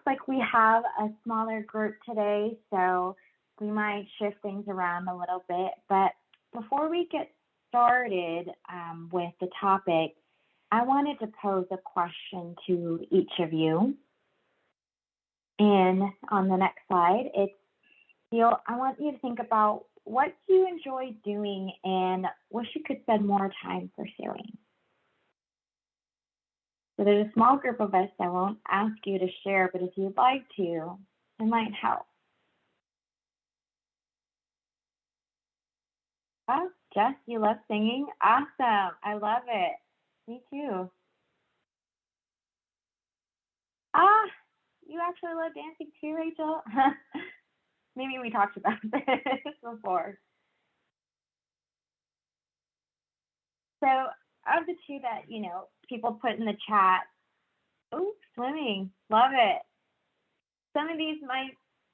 like we have a smaller group today, so we might shift things around a little bit. But before we get started with the topic, I wanted to pose a question to each of you. And on the next slide, I want you to think about what you enjoy doing and wish you could spend more time pursuing. So there's a small group of us. I won't ask you to share, but if you'd like to, it might help. Oh, Jess, you love singing? Awesome. I love it. Me too. Ah, you actually love dancing too, Rachel? Maybe we talked about this before. So of the two that, people put in the chat, swimming, love it. Some of these might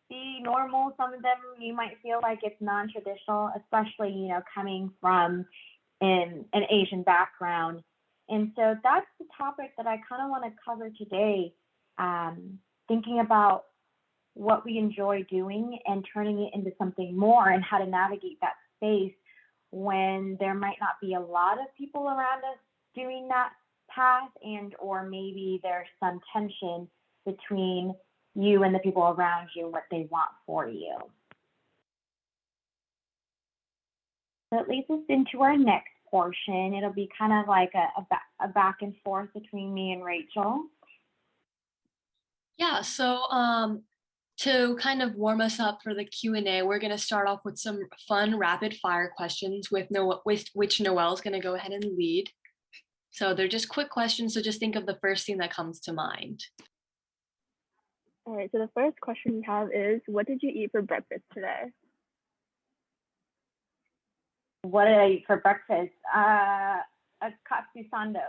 be normal. Some of them you might feel like it's non-traditional, especially, coming from an Asian background. And so that's the topic that I kind of want to cover today, thinking about what we enjoy doing and turning it into something more and how to navigate that space when there might not be a lot of people around us doing that path, and or maybe there's some tension between you and the people around you and what they want for you. So it leads us into our next portion. It'll be kind of like a back and forth between me and Rachel. Yeah, so to kind of warm us up for the Q&A, we're going to start off with some fun rapid fire questions with which Noelle's going to go ahead and lead. So they're just quick questions, so just think of the first thing that comes to mind. All right, so the first question we have is, what did you eat for breakfast today? What did I eat for breakfast? A katsu sando.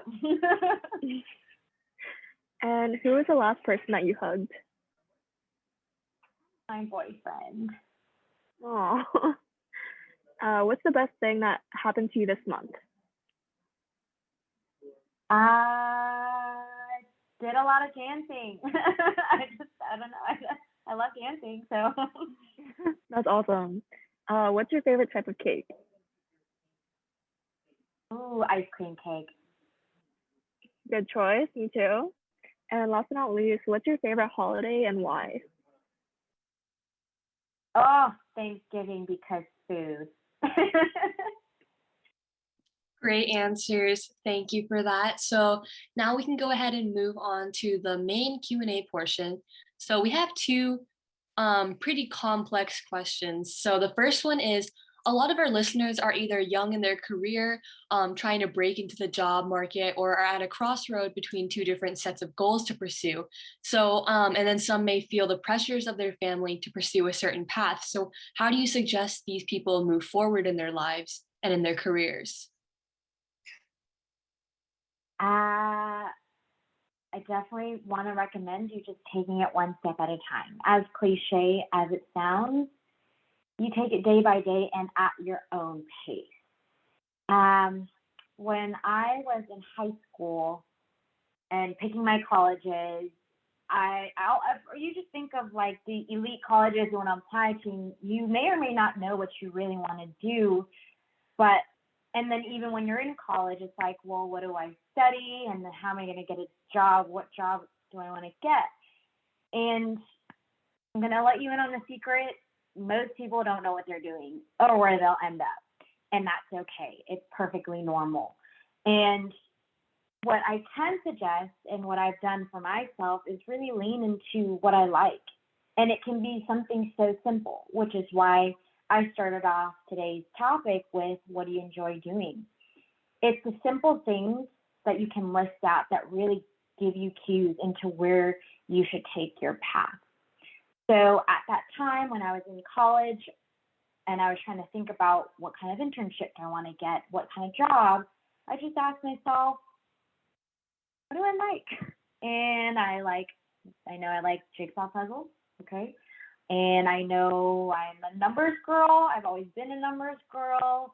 And who was the last person that you hugged? My boyfriend. Oh. What's the best thing that happened to you this month? I did a lot of dancing. I don't know. I love dancing, so. That's awesome. What's your favorite type of cake? Ooh, ice cream cake. Good choice, me too. And last but not least, what's your favorite holiday and why? Oh, Thanksgiving, because food. Great answers. Thank you for that. So now we can go ahead and move on to the main Q&A portion. So we have two pretty complex questions. So the first one is, a lot of our listeners are either young in their career, trying to break into the job market, or are at a crossroad between two different sets of goals to pursue. So, and then some may feel the pressures of their family to pursue a certain path. So how do you suggest these people move forward in their lives and in their careers? I definitely want to recommend you just taking it one step at a time. As cliche as it sounds, you take it day by day and at your own pace. When I was in high school and picking my colleges, you just think of like the elite colleges you want to apply to. You may or may not know what you really want to do, and then even when you're in college, it's like, well, what do I study? And then how am I going to get a job? What job do I want to get? And I'm going to let you in on a secret. Most people don't know what they're doing or where they'll end up. And that's okay. It's perfectly normal. And what I can suggest and what I've done for myself is really lean into what I like. And it can be something so simple, which is why I started off today's topic with, what do you enjoy doing? It's the simple things that you can list out that really give you cues into where you should take your path. So at that time when I was in college and I was trying to think about what kind of internship do I want to get, what kind of job, I just asked myself, what do I like? And I know I like jigsaw puzzles, okay? And I know I'm a numbers girl. I've always been a numbers girl.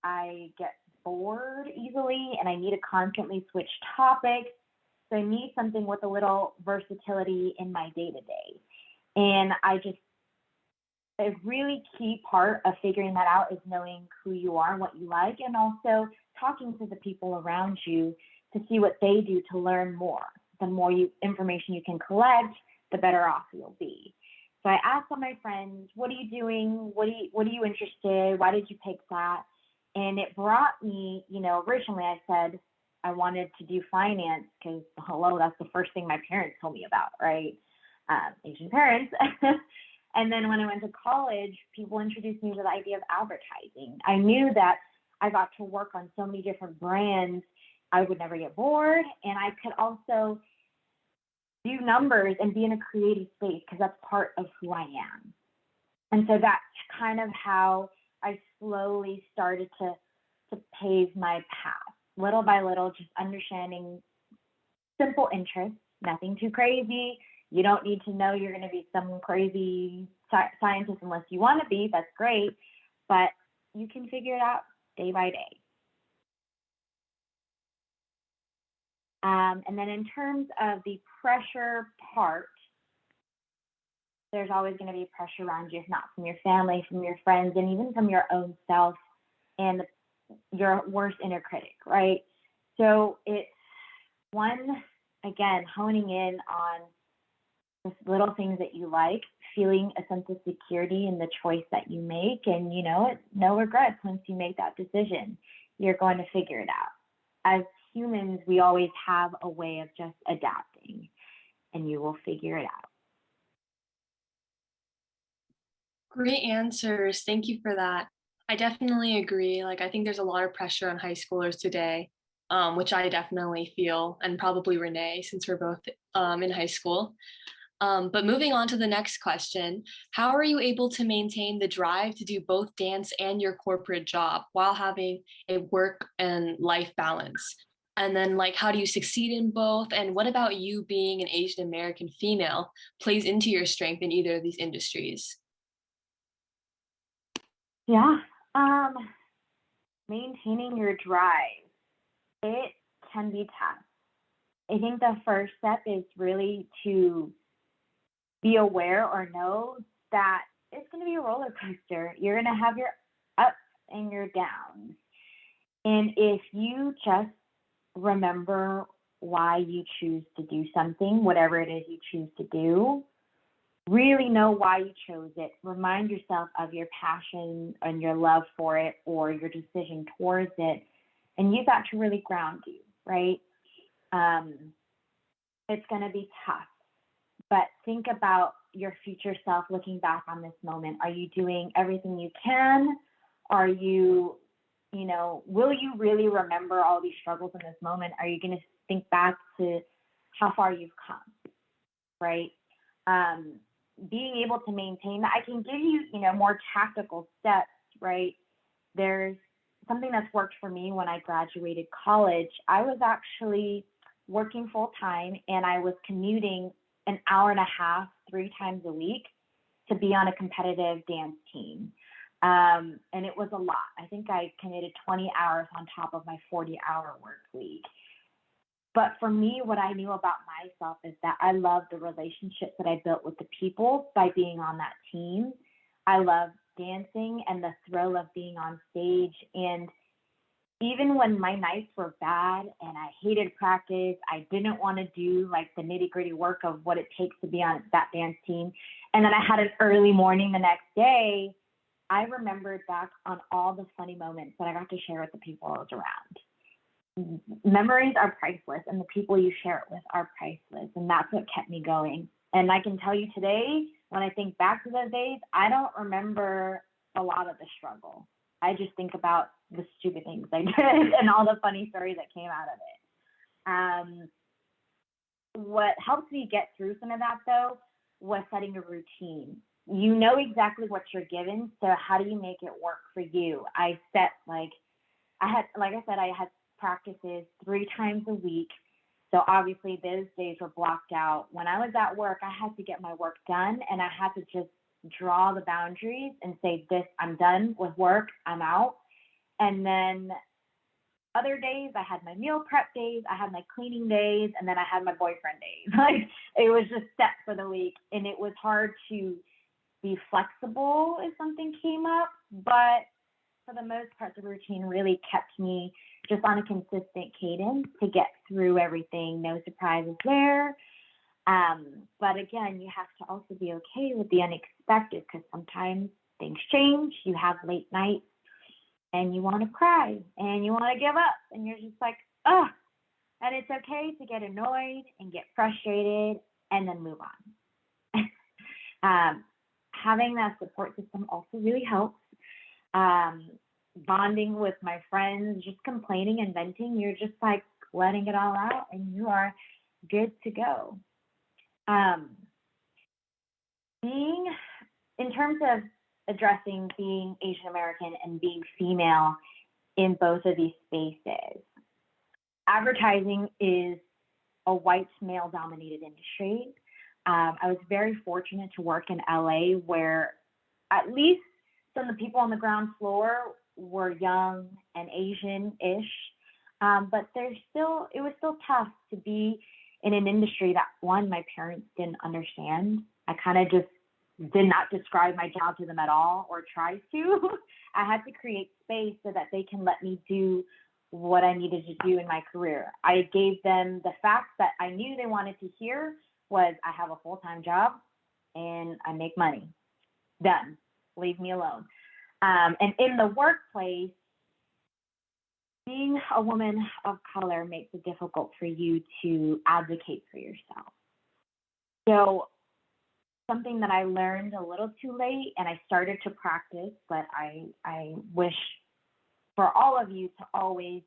I get bored easily and I need to constantly switch topics. So I need something with a little versatility in my day-to-day. And a really key part of figuring that out is knowing who you are and what you like, and also talking to the people around you to see what they do to learn more. The more information you can collect, the better off you'll be. So I asked all my friends, what are you doing? What are you interested? Why did you pick that? And it brought me, originally I said I wanted to do finance because, hello, that's the first thing my parents told me about, right? Asian parents. And then when I went to college, people introduced me to the idea of advertising. I knew that I got to work on so many different brands, I would never get bored. And I could also do numbers and be in a creative space because that's part of who I am. And so that's kind of how I slowly started to pave my path, little by little, just understanding simple interests, nothing too crazy. You don't need to know you're going to be some crazy scientist unless you want to be. That's great. But you can figure it out day by day. And then in terms of the pressure part, there's always going to be pressure around you, if not from your family, from your friends, and even from your own self and your worst inner critic, right? So it's again, honing in on the little things that you like, feeling a sense of security in the choice that you make, and no regrets once you make that decision. You're going to figure it out. As humans, we always have a way of just adapting, and you will figure it out. Great answers. Thank you for that. I definitely agree. I think there's a lot of pressure on high schoolers today, which I definitely feel, and probably Renee, since we're both in high school. But moving on to the next question, how are you able to maintain the drive to do both dance and your corporate job while having a work and life balance? And then how do you succeed in both? And what about you being an Asian American female plays into your strength in either of these industries? Yeah, maintaining your drive, it can be tough. I think the first step is really to be aware or know that it's going to be a roller coaster. You're going to have your ups and your downs. And if you just remember why you choose to do something, whatever it is you choose to do, really know why you chose it. Remind yourself of your passion and your love for it or your decision towards it, and use that to really ground you, right? It's going to be tough, but think about your future self looking back on this moment. Are you doing everything you can? Are you, will you really remember all these struggles in this moment? Are you going to think back to how far you've come, right? Being able to maintain that, I can give you, more tactical steps, right? There's something that's worked for me when I graduated college. I was actually working full time and I was commuting an hour and a half, 3 times a week to be on a competitive dance team. And it was a lot. I think I committed 20 hours on top of my 40-hour work week. But for me, what I knew about myself is that I love the relationships that I built with the people by being on that team. I love dancing and the thrill of being on stage. And even when my nights were bad and I hated practice, I didn't want to do the nitty-gritty work of what it takes to be on that dance team. And then I had an early morning the next day. I remembered back on all the funny moments that I got to share with the people I was around. Memories are priceless, and the people you share it with are priceless, and that's what kept me going. And I can tell you today, when I think back to those days, I don't remember a lot of the struggle. I just think about the stupid things I did and all the funny stories that came out of it. What helped me get through some of that, though, was setting a routine. You know exactly what you're given, so how do you make it work for you? I set, I had practices 3 times a week. So obviously those days were blocked out. When I was at work, I had to get my work done, and I had to just draw the boundaries and say, I'm done with work, I'm out. And then other days, I had my meal prep days, I had my cleaning days, and then I had my boyfriend days. Like, it was just set for the week, and it was hard to be flexible if something came up. But for the most part, the routine really kept me just on a consistent cadence to get through everything. No surprises there. But again, you have to also be okay with the unexpected, because sometimes things change. You have late nights and you want to cry and you want to give up, and you're just like, oh, and it's okay to get annoyed and get frustrated and then move on. Having that support system also really helps. Bonding with my friends, just complaining and venting, you're just like letting it all out and you are good to go. Being, in terms of addressing being Asian American and being female in both of these spaces, advertising is a white male dominated industry. I was very fortunate to work in LA, where at least some of the people on the ground floor were young and Asian-ish, but it was still tough to be in an industry that, one, my parents didn't understand. I kind of just did not describe my job to them at all, or try to. I had to create space so that they can let me do what I needed to do in my career. I gave them the facts that I knew they wanted to hear, was I have a full-time job and I make money. Done. Leave me alone. And in the workplace, being a woman of color makes it difficult for you to advocate for yourself. So something that I learned a little too late, and I started to practice, but I wish for all of you to always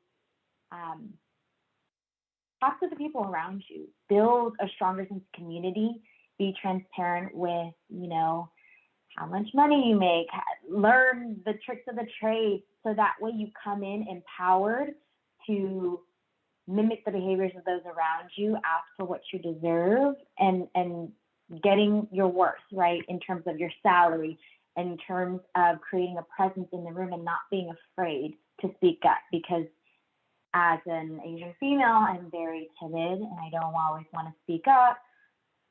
talk to the people around you, build a stronger sense of community, be transparent with, how much money you make, learn the tricks of the trade, so that way you come in empowered to mimic the behaviors of those around you, ask for what you deserve, and getting your worth, right, in terms of your salary, in terms of creating a presence in the room and not being afraid to speak up. Because as an Asian female, I'm very timid and I don't always want to speak up,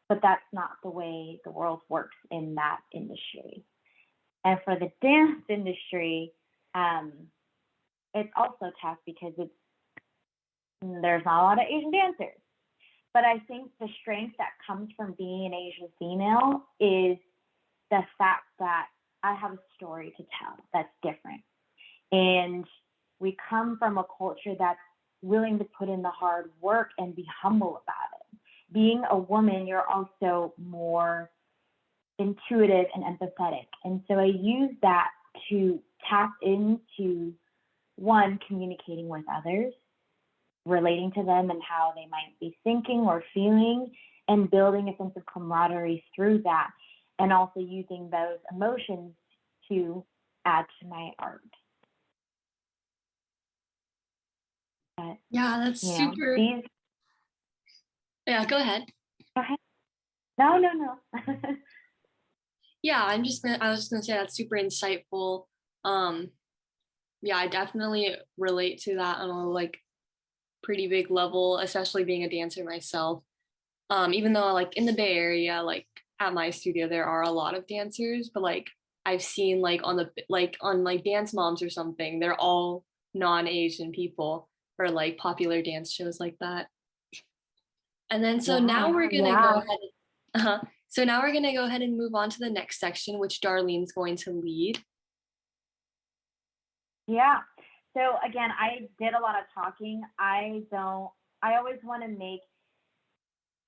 but that's not the way the world works in that industry. And for the dance industry, it's also tough because there's not a lot of Asian dancers. But I think the strength that comes from being an Asian female is the fact that I have a story to tell that's different. And we come from a culture that's willing to put in the hard work and be humble about it. Being a woman, you're also more intuitive and empathetic. And so I use that to tap into, one, communicating with others, relating to them and how they might be thinking or feeling, and building a sense of camaraderie through that, and also using those emotions to add to my art. But, yeah, that's super. Yeah, go ahead. Okay. No. Yeah, I was just gonna say that's super insightful. Yeah, I definitely relate to that on a pretty big level, especially being a dancer myself. Even though in the Bay Area, at my studio, there are a lot of dancers, but I've seen on Dance Moms or something, they're all non-Asian people, or popular dance shows like that. And then now we're gonna go ahead. So now we're gonna go ahead and move on to the next section, which Darlene's going to lead. Yeah. So again, I did a lot of talking. I always want to make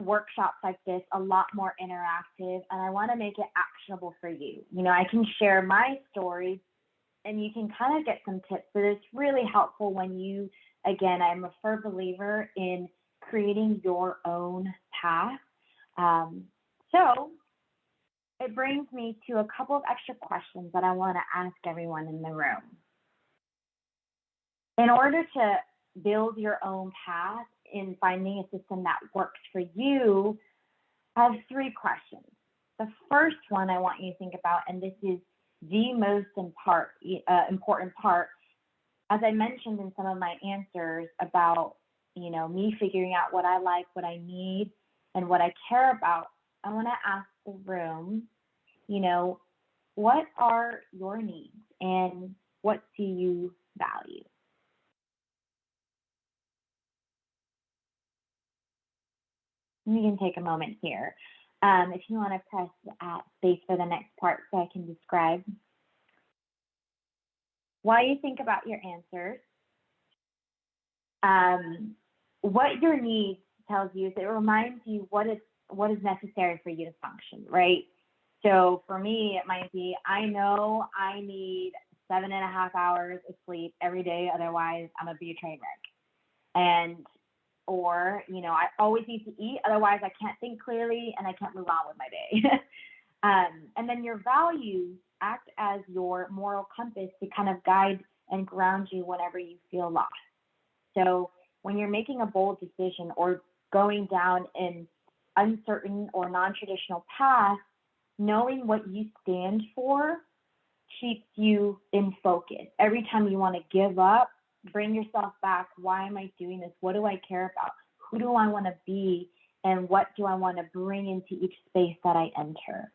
workshops like this a lot more interactive, and I want to make it actionable for you. I can share my story and you can kind of get some tips, but it's really helpful when I'm a firm believer in creating your own path. So it brings me to a couple of extra questions that I want to ask everyone in the room. In order to build your own path in finding a system that works for you, I have 3 questions. The first one I want you to think about, and this is the most important part, as I mentioned in some of my answers about, me figuring out what I like, what I need, and what I care about, I want to ask the room, what are your needs and what do you value? You can take a moment here. If you want to press space for the next part so I can describe. While you think about your answers, what your needs tells you is it reminds you what is necessary for you to function, right? So for me, it might be, I know I need 7.5 hours of sleep every day, otherwise I'm a be a train wreck. Or, I always need to eat, otherwise I can't think clearly and I can't move on with my day. And then your values act as your moral compass to kind of guide and ground you whenever you feel lost. So when you're making a bold decision or going down an uncertain or non-traditional path, knowing what you stand for keeps you in focus. Every time you want to give up, bring yourself back. Why am I doing this? What do I care about? Who do I want to be? And what do I want to bring into each space that I enter?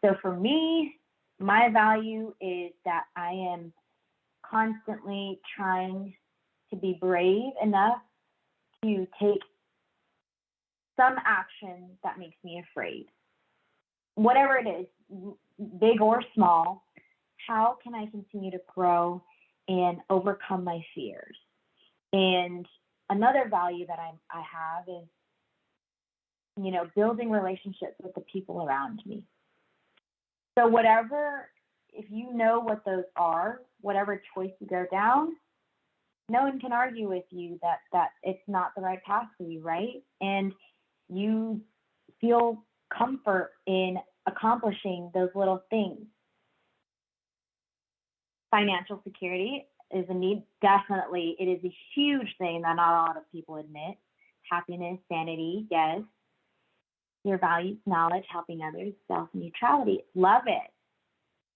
So for me, my value is that I am constantly trying to be brave enough to take some action that makes me afraid. Whatever it is, big or small, how can I continue to grow and overcome my fears? And another value that I have is, building relationships with the people around me. So if you know what those are, whatever choice you go down, no one can argue with you that it's not the right path for you, right? And you feel comfort in accomplishing those little things. Financial security is a need. Definitely, it is a huge thing that not a lot of people admit. Happiness, sanity, yes. Your values, knowledge, helping others, self-neutrality. Love it.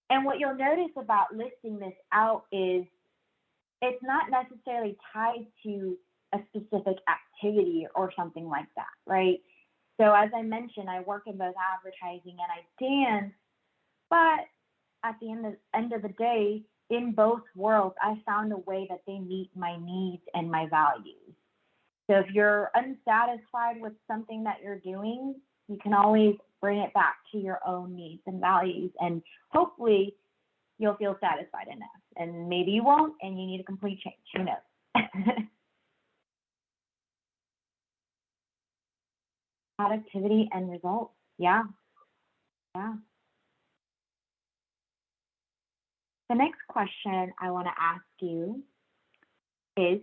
And what you'll notice about listing this out is it's not necessarily tied to a specific activity or something like that, right? So as I mentioned, I work in both advertising and I dance, but at the end of the day, in both worlds, I found a way that they meet my needs and my values. So if you're unsatisfied with something that you're doing, you can always bring it back to your own needs and values, and hopefully you'll feel satisfied enough. And maybe you won't, and you need a complete change. Who knows? Productivity and results. Yeah. The next question I want to ask you is,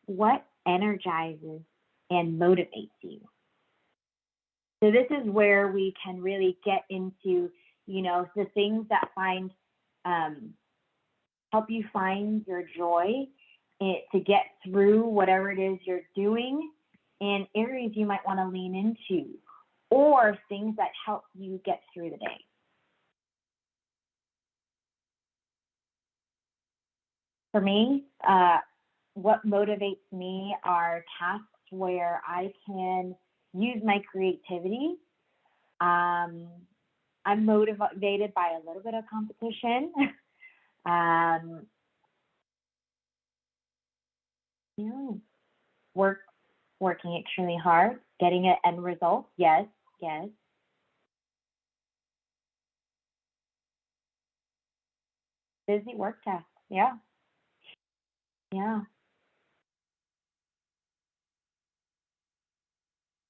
what energizes and motivates you? So this is where we can really get into, the things that help you find your joy to get through whatever it is you're doing, and areas you might want to lean into, or things that help you get through the day. For me, what motivates me are tasks where I can use my creativity. I'm motivated by a little bit of competition. Working extremely hard, getting an end result. Yes. Busy work tasks. Yeah.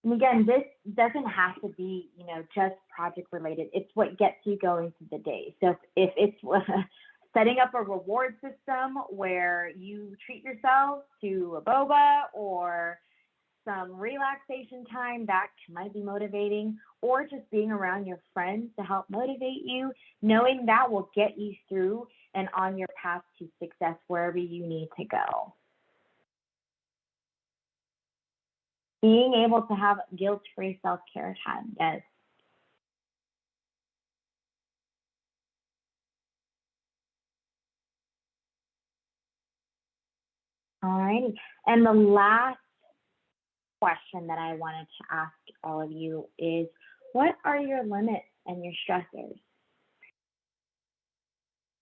And again, this doesn't have to be, just project related. It's what gets you going through the day. So if it's setting up a reward system where you treat yourself to a boba or some relaxation time, that might be motivating, or just being around your friends to help motivate you, knowing that will get you through and on your path to success wherever you need to go. Being able to have guilt-free self-care time, yes. All righty. And the last question that I wanted to ask all of you is, what are your limits and your stressors?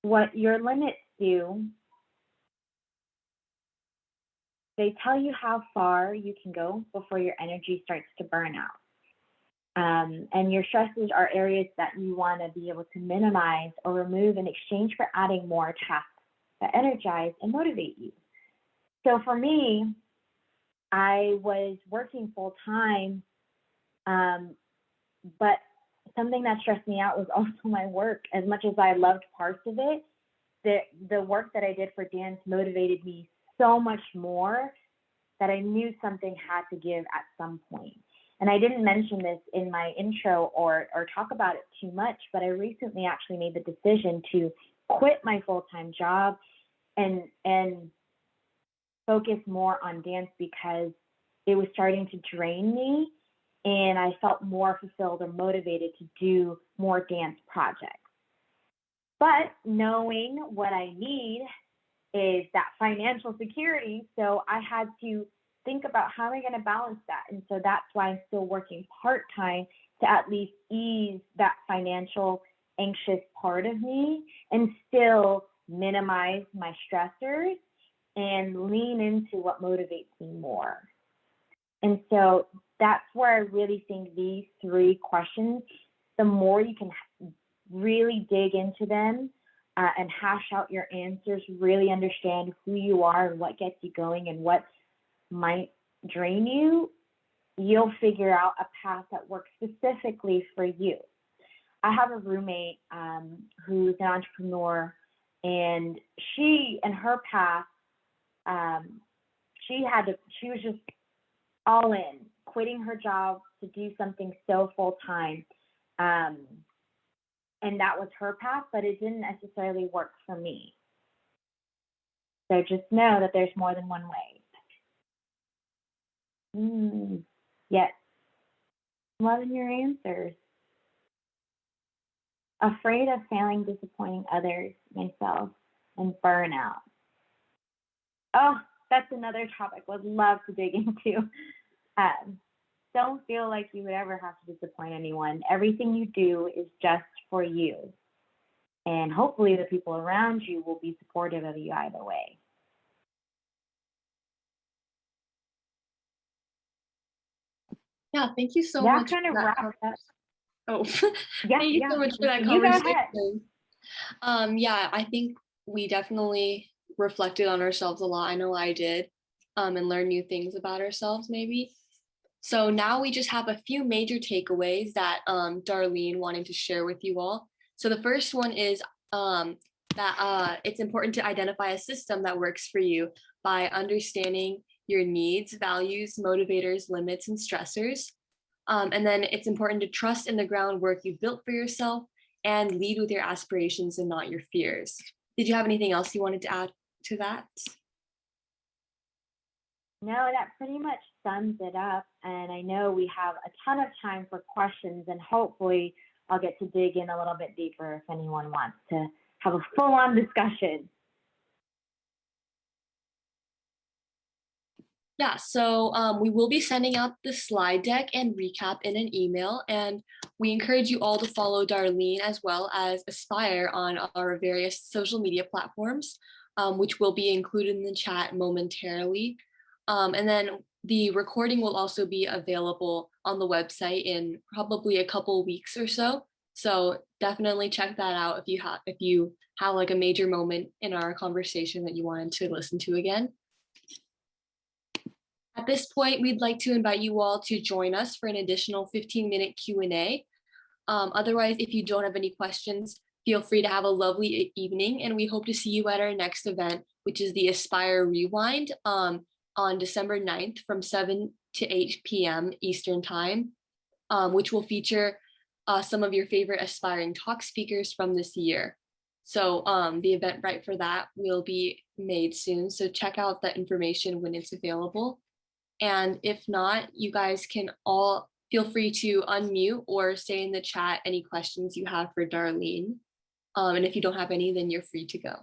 What your limits do, they tell you how far you can go before your energy starts to burn out. And your stressors are areas that you want to be able to minimize or remove in exchange for adding more tasks that energize and motivate you. So for me, I was working full time, but something that stressed me out was also my work. As much as I loved parts of it, the work that I did for dance motivated me so much more that I knew something had to give at some point. And I didn't mention this in my intro or talk about it too much, but I recently actually made the decision to quit my full-time job and focus more on dance because it was starting to drain me, and I felt more fulfilled or motivated to do more dance projects. But knowing what I need is that financial security, so I had to think about how am I going to balance that. And so that's why I'm still working part-time to at least ease that financial anxious part of me and still minimize my stressors and lean into what motivates me more. And so that's where I really think these three questions, the more you can really dig into them and hash out your answers, really understand who you are and what gets you going and what might drain you, you'll figure out a path that works specifically for you. I have a roommate who's an entrepreneur, and she, in her path, she was just all in, quitting her job to do something so full time. And that was her path, but it didn't necessarily work for me. So just know that there's more than one way. Yes. Loving your answers. Afraid of failing, disappointing others, myself, and burnout. Oh, that's another topic I would love to dig into. Don't feel like you would ever have to disappoint anyone. Everything you do is just for you. And hopefully the people around you will be supportive of you either way. Yeah, thank you so much. That kind of wraps up. Oh, thank you so much for that conversation. Yeah, I think we definitely reflected on ourselves a lot. I know I did, and learned new things about ourselves maybe. So now we just have a few major takeaways that Darlene wanted to share with you all. So the first one is that it's important to identify a system that works for you by understanding your needs, values, motivators, limits, and stressors. And then it's important to trust in the groundwork you've built for yourself and lead with your aspirations and not your fears. Did you have anything else you wanted to add to that? No, that pretty much sums it up. And I know we have a ton of time for questions, and hopefully I'll get to dig in a little bit deeper if anyone wants to have a full-on discussion. Yeah, so we will be sending out the slide deck and recap in an email, and we encourage you all to follow Darlene as well as Aspire on our various social media platforms, which will be included in the chat momentarily. And then the recording will also be available on the website in probably a couple weeks or so. So definitely check that out if you have like a major moment in our conversation that you wanted to listen to again. At this point, we'd like to invite you all to join us for an additional 15-minute Q&A. Otherwise, if you don't have any questions, feel free to have a lovely evening, and we hope to see you at our next event, which is the Aspire Rewind on December 9th from 7 to 8 p.m. Eastern Time, which will feature some of your favorite aspiring talk speakers from this year. So the Eventbrite for that will be made soon, so check out the information when it's available. And if not, you guys can all feel free to unmute or say in the chat any questions you have for Darlene. And if you don't have any, then you're free to go.